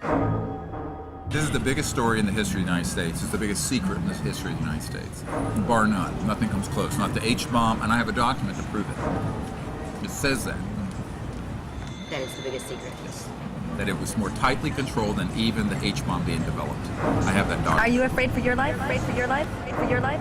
This is the biggest story in the history of the United States. It's the biggest secret in the history of the United States. Bar none. Nothing comes close. Not the H-bomb, and I have a document to prove it. It says that. That is the biggest secret. Yes. That it was more tightly controlled than even the H-bomb being developed. I have that document. Are you afraid for your life? Afraid for your life? Afraid for your life?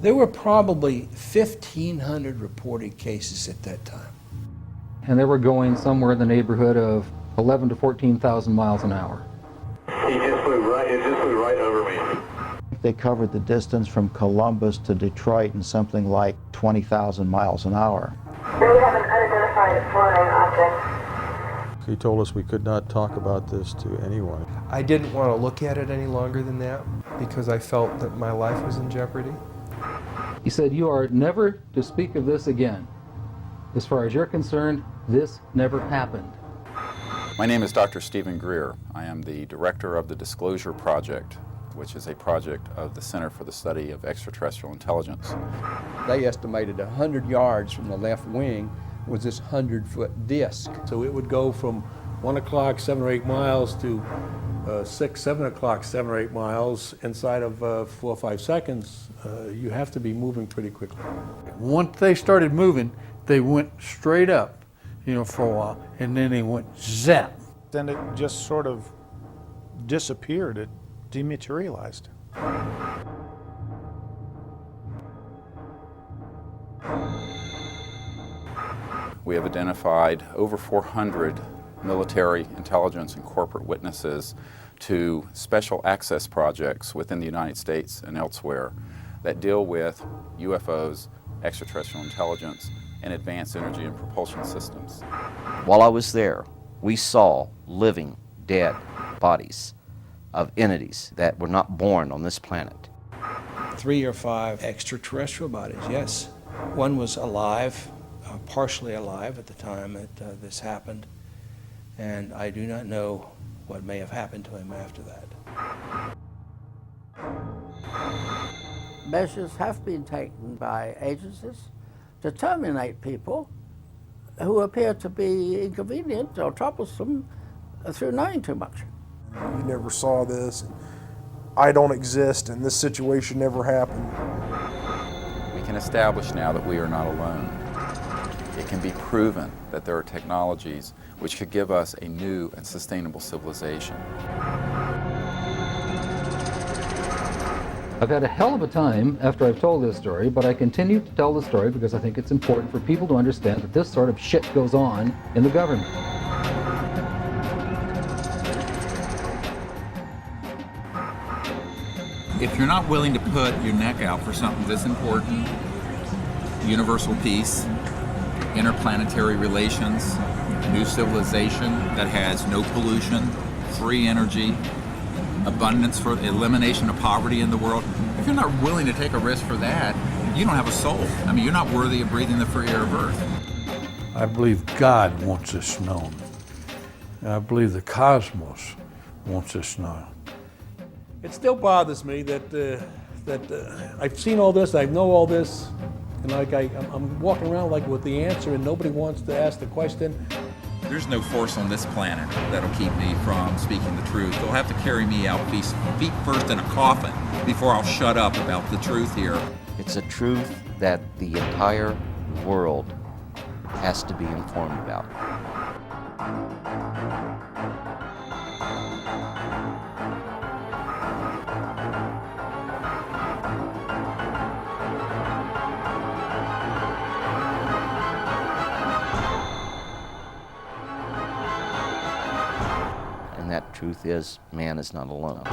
There were probably 1,500 reported cases at that time. And they were going somewhere in the neighborhood of 11 to 14,000 miles an hour. It just flew right over me. They covered the distance from Columbus to Detroit in something like 20,000 miles an hour. We have an unidentified flying object. He told us we could not talk about this to anyone. I didn't want to look at it any longer than that because I felt that my life was in jeopardy. He said, "You are never to speak of this again. As far as you're concerned, this never happened." My name is Dr. Steven Greer. I am the director of the Disclosure Project, which is a project of the Center for the Study of Extraterrestrial Intelligence. They estimated 100 yards from the left wing was this 100-foot disc. So it would go from 1 o'clock, 7 or 8 miles to 6, 7 o'clock, 7 or 8 miles inside of 4 or 5 seconds. You have to be moving pretty quickly. Once they started moving, they went straight up, for a while, and then they went zap. Then it just sort of disappeared. It dematerialized. We have identified over 400 military, intelligence, and corporate witnesses to special access projects within the United States and elsewhere that deal with UFOs, extraterrestrial intelligence, and advanced energy and propulsion systems. While I was there, we saw living, dead bodies of entities that were not born on this planet. 3 or 5 extraterrestrial bodies, yes. One was alive, partially alive at the time that this happened, and I do not know what may have happened to him after that. Measures have been taken by agencies to terminate people who appear to be inconvenient or troublesome through knowing too much. You never saw this. I don't exist, and this situation never happened. We can establish now that we are not alone. It can be proven that there are technologies which could give us a new and sustainable civilization. I've had a hell of a time after I've told this story, but I continue to tell the story because I think it's important for people to understand that this sort of shit goes on in the government. If you're not willing to put your neck out for something this important, universal peace, interplanetary relations, new civilization that has no pollution, free energy, abundance for elimination of poverty in the world, if you're not willing to take a risk for that, you don't have a soul. I mean, you're not worthy of breathing the free air of Earth. I believe God wants this known. I believe the cosmos wants this known. It still bothers me that I've seen all this, I know all this, and I'm walking around like with the answer and nobody wants to ask the question. There's no force on this planet that'll keep me from speaking the truth. They'll have to carry me out feet first in a coffin before I'll shut up about the truth here. It's a truth that the entire world has to be informed about. And that truth is, man is not alone.